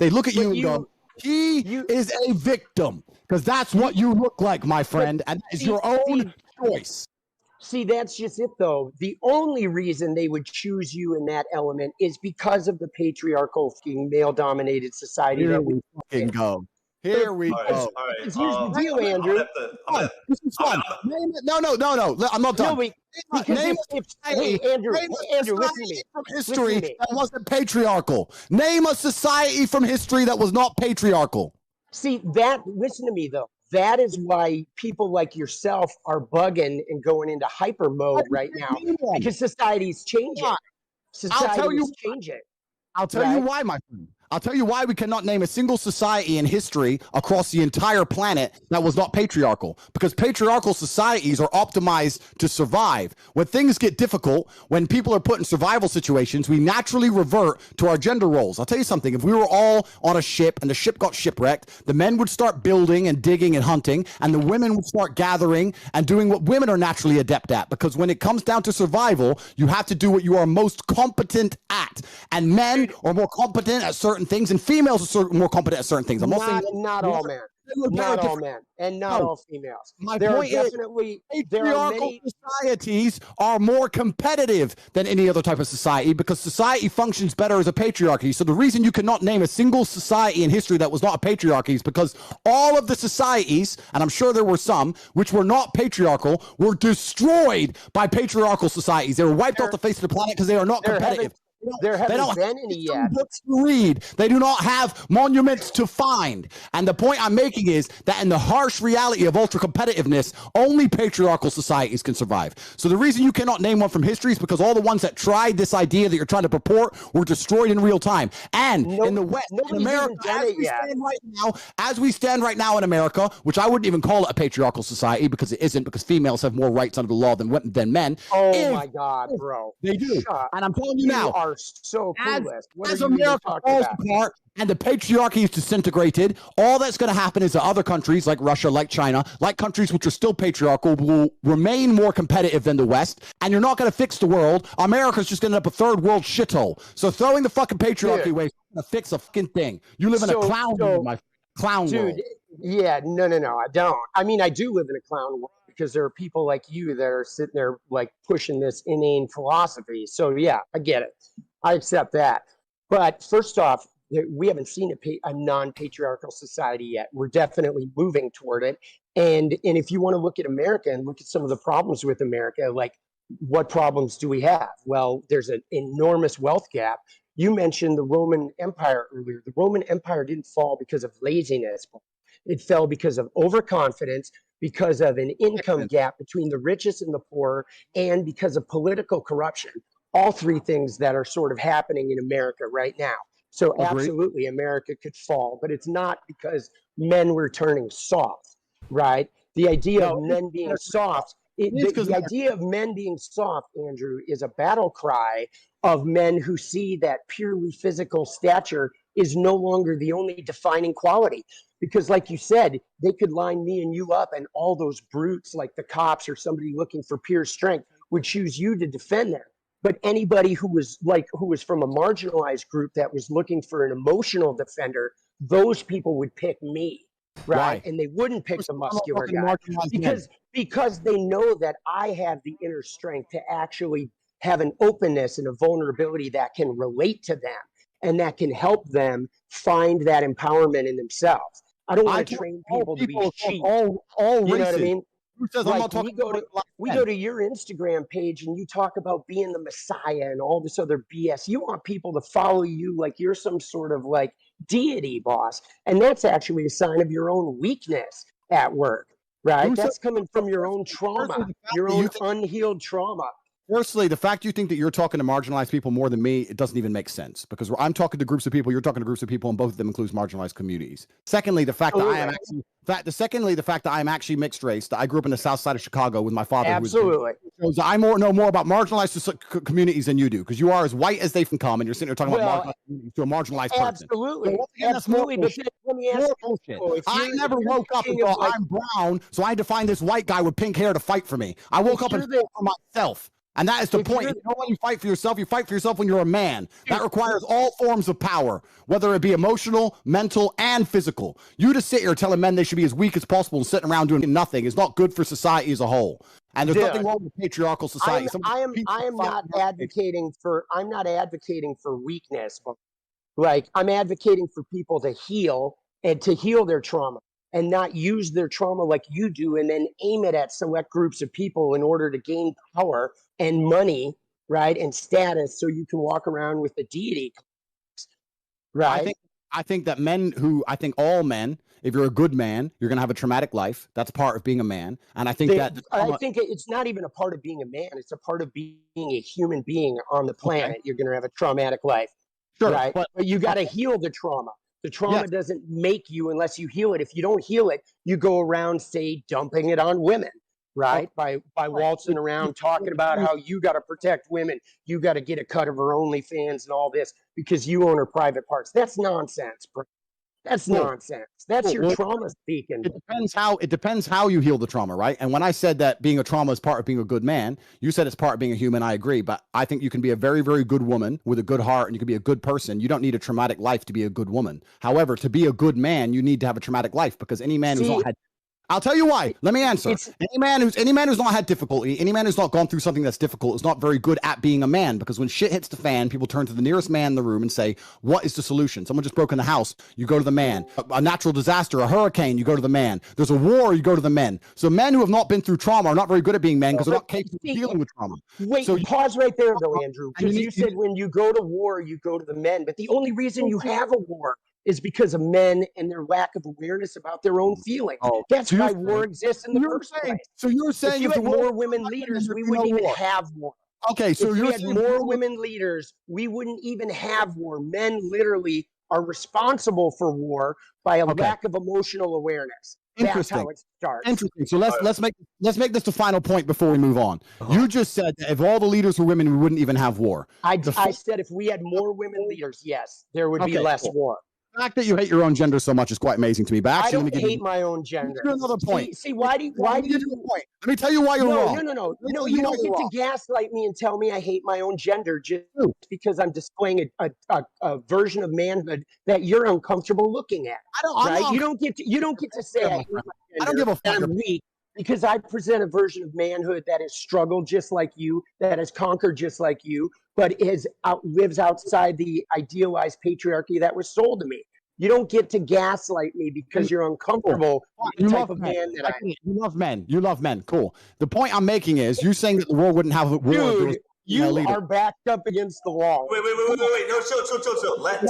They look at But you and go, he is a victim, because that's what you look like, my friend, and that is your own choice. See, that's just it, though. The only reason they would choose you in that element is because of the patriarchal, male-dominated society. Here we fucking go. Here we go. All right. Here's the deal, Andrew. This is fun. No. I'm not done. Name Andrew, listen to me. From history that wasn't patriarchal. Name a society from history that was not patriarchal. See, listen to me, though. That is why people like yourself are bugging and going into hyper mode right now, because society's changing. Society's changing. I'll tell you why, my friend. I'll tell you why we cannot name a single society in history across the entire planet that was not patriarchal. Because patriarchal societies are optimized to survive. When things get difficult, when people are put in survival situations, we naturally revert to our gender roles. I'll tell you something. If we were all on a ship and the ship got shipwrecked, the men would start building and digging and hunting, and the women would start gathering and doing what women are naturally adept at. Because when it comes down to survival, you have to do what you are most competent at. And men are more competent at certain things, and females are more competent at certain things. I'm not saying not all men. Not all men, and not all females. My point is, patriarchal societies are more competitive than any other type of society, because society functions better as a patriarchy. So the reason you cannot name a single society in history that was not a patriarchy is because all of the societies, and I'm sure there were some, which were not patriarchal, were destroyed by patriarchal societies. They were wiped off the face of the planet because they are not competitive. There haven't been any yet. Books to read. They do not have monuments to find. And the point I'm making is that in the harsh reality of ultra competitiveness, only patriarchal societies can survive. So the reason you cannot name one from history is because all the ones that tried this idea that you're trying to purport were destroyed in real time. And in the West, in America, as we stand right now in America, which I wouldn't even call it a patriarchal society because it isn't, because females have more rights under the law than men. Oh my God, bro. They do. And I'm telling you now, so clueless. As America falls apart and the patriarchy is disintegrated, all that's going to happen is that other countries like Russia, like China, like countries which are still patriarchal, will remain more competitive than the West, and you're not going to fix the world. America's just going to end up a third world shithole. So throwing the fucking patriarchy away is going to fix a fucking thing. You live in a clown world, my clown world. Yeah, no, I don't. I mean, I do live in a clown world, because there are people like you that are sitting there like pushing this inane philosophy. So yeah, I get it. I accept that. But first off, we haven't seen a non-patriarchal society yet. We're definitely moving toward it. And if you want to look at America and look at some of the problems with America, like what problems do we have? Well, there's an enormous wealth gap. You mentioned the Roman Empire earlier. The Roman Empire didn't fall because of laziness. It fell because of overconfidence, because of an income gap between the richest and the poor, and because of political corruption. All three things that are sort of happening in America right now. So absolutely, America could fall, but it's not because men were turning soft, right? The idea of men being soft, the idea of men being soft, Andrew, is a battle cry of men who see that purely physical stature is no longer the only defining quality. Because like you said, they could line me and you up, and all those brutes like the cops or somebody looking for pure strength would choose you to defend them. But anybody who was from a marginalized group that was looking for an emotional defender, those people would pick me, right? And they wouldn't pick the muscular guy because they know that I have the inner strength to actually have an openness and a vulnerability that can relate to them and that can help them find that empowerment in themselves. I don't want to train people to be sheep. All you know what I mean? Who says I'm not talking we go to your Instagram page and you talk about being the Messiah and all this other BS. You want people to follow you like you're some sort of like deity, boss. And that's actually a sign of your own weakness at work, right? That's coming from your own trauma, your own unhealed trauma. Firstly, the fact you think that you're talking to marginalized people more than me, it doesn't even make sense, because I'm talking to groups of people, you're talking to groups of people, and both of them includes marginalized communities. Secondly, the fact that I am actually the fact that I'm actually mixed race, that I grew up in the south side of Chicago with my father. Absolutely. Shows I know more about marginalized communities than you do, because you are as white as they can come, and you're sitting there talking about marginalized communities to a marginalized person. Absolutely. Absolutely. But let me ask you, I never woke up and thought I'm brown, so I had to find this white guy with pink hair to fight for me. I woke up and fought for myself. And that is the If point. you're- You know when you fight for yourself, you fight for yourself when you're a man. That requires all forms of power, whether it be emotional, mental, and physical. You to sit here telling men they should be as weak as possible and sitting around doing nothing is not good for society as a whole. And there's nothing wrong with patriarchal society. I am not advocating for weakness, but like I'm advocating for people to heal and to heal their trauma and not use their trauma like you do and then aim it at select groups of people in order to gain power and money, right? And status so you can walk around with a deity. Right. I think that all men, if you're a good man, you're going to have a traumatic life. That's part of being a man. And I think I think it's not even a part of being a man. It's a part of being a human being on the planet. Okay. You're going to have a traumatic life. Sure. Right. But you got to heal the trauma. The trauma doesn't make you unless you heal it. If you don't heal it, you go around, say, dumping it on women. Right. By waltzing around talking about how you got to protect women. You got to get a cut of her OnlyFans and all this because you own her private parts. That's nonsense, bro. That's nonsense. That's your trauma speaking. It depends how you heal the trauma, right? And when I said that being a trauma is part of being a good man, you said it's part of being a human. I agree, but I think you can be a very, very good woman with a good heart, and you can be a good person. You don't need a traumatic life to be a good woman. However, to be a good man, you need to have a traumatic life because any man who's not had I'll tell you why. Let me answer. Any man who's not had difficulty, any man who's not gone through something that's difficult is not very good at being a man because when shit hits the fan, people turn to the nearest man in the room and say, what is the solution? Someone just broke in the house, you go to the man. A natural disaster, a hurricane, you go to the man. There's a war, you go to the men. So men who have not been through trauma are not very good at being men because they're not capable of dealing with trauma. Wait, so pause right there though, Andrew, because you said when you go to war, you go to the men, but the only reason you have a war is because of men and their lack of awareness about their own feelings. That's why war exists in the first place. So you're saying if you had more women leaders, we wouldn't even have war. Okay, so if we had more women leaders, we wouldn't even have war. Men literally are responsible for war by a lack of emotional awareness. That's how it starts. Interesting. So let's make this the final point before we move on. You just said that if all the leaders were women, we wouldn't even have war. I said if we had more women leaders, yes, there would be less war. The fact that you hate your own gender so much is quite amazing to me. But actually, I don't hate my own gender. Another point. See, why do you? Point? Let me tell you why you're wrong. No, you don't get to gaslight me and tell me I hate my own gender just because I'm displaying a version of manhood that you're uncomfortable looking at. You don't get to say I hate my gender. I don't give a fuck. I'm weak because I present a version of manhood that has struggled just like you, that has conquered just like you, but lives outside the idealized patriarchy that was sold to me. You don't get to gaslight me because you're uncomfortable with the type of man that I am. You love men. You love men. Cool. The point I'm making is you're saying that the world wouldn't have a war. Dude, you are backed up against the wall. Wait. No, chill. Let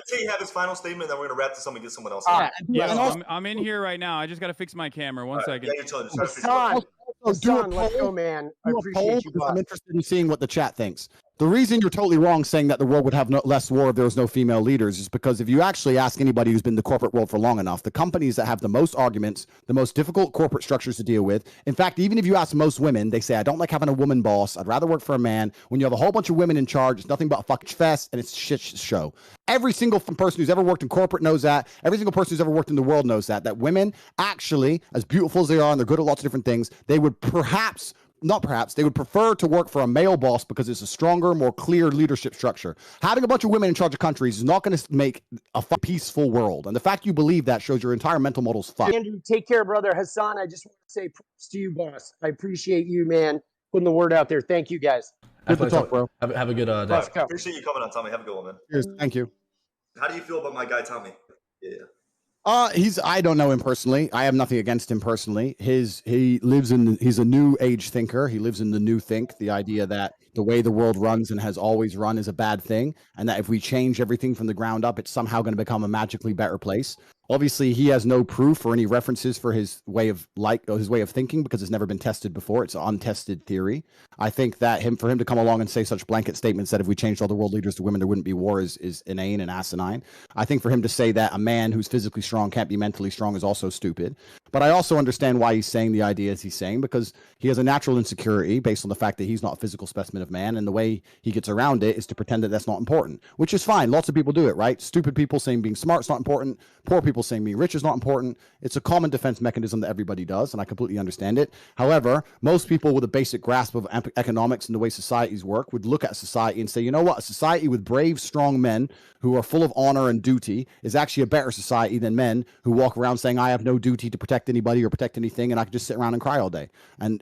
Tate have his final statement, then we're going to wrap this up and get someone else. I'm in here right now. I just got to fix my camera. One second. Yeah, you're Hassan, let's go, man. I appreciate you. I'm interested in seeing what the chat thinks. The reason you're totally wrong saying that the world would have less war if there was no female leaders is because if you actually ask anybody who's been in the corporate world for long enough, the companies that have the most arguments, the most difficult corporate structures to deal with, in fact, even if you ask most women, they say, I don't like having a woman boss. I'd rather work for a man. When you have a whole bunch of women in charge, it's nothing but a fucking fest and it's a shit show. Every single person who's ever worked in corporate knows that. Every single person who's ever worked in the world knows that women actually, as beautiful as they are, and they're good at lots of different things, they would they would prefer to work for a male boss because it's a stronger, more clear leadership structure. Having a bunch of women in charge of countries is not going to make a peaceful world. And the fact you believe that shows your entire mental model's fucked. Andrew, take care, brother. Hassan, I just want to say props to you, boss. I appreciate you, man, putting the word out there. Thank you, guys. Good to talk, bro. Have a good day. Appreciate you coming on, Tommy. Have a good one, man. Cheers. Thank you. How do you feel about my guy, Tommy? Yeah. I don't know him personally. I have nothing against him personally. He's a new age thinker. He lives in the new think, the idea that the way the world runs and has always run is a bad thing. And that if we change everything from the ground up, it's somehow going to become a magically better place. Obviously, he has no proof or any references for his way of thinking because it's never been tested before. It's an untested theory. I think that for him to come along and say such blanket statements that if we changed all the world leaders to women, there wouldn't be war is inane and asinine. I think for him to say that a man who's physically strong can't be mentally strong is also stupid. But I also understand why he's saying the ideas he's saying, because he has a natural insecurity based on the fact that he's not a physical specimen of man. And the way he gets around it is to pretend that that's not important, which is fine. Lots of people do it, right? Stupid people saying being smart is not important. Poor people saying being rich is not important. It's a common defense mechanism that everybody does, and I completely understand it. However, most people with a basic grasp of economics and the way societies work would look at society and say, you know what? A society with brave, strong men who are full of honor and duty is actually a better society than men who walk around saying, I have no duty to protect anybody or protect anything, and I can just sit around and cry all day. And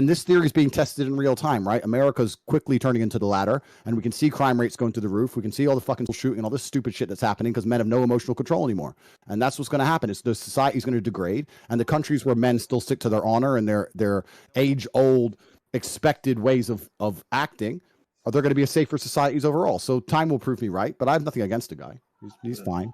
this theory is being tested in real time, right? America's quickly turning into the latter, and we can see crime rates going through the roof. We can see all the fucking shooting and all this stupid shit that's happening because men have no emotional control anymore. And that's what's going to happen. It's the society is going to degrade, and the countries where men still stick to their honor and their age-old expected ways of acting, are there going to be a safer societies overall. So time will prove me right, but I have nothing against the guy. He's fine.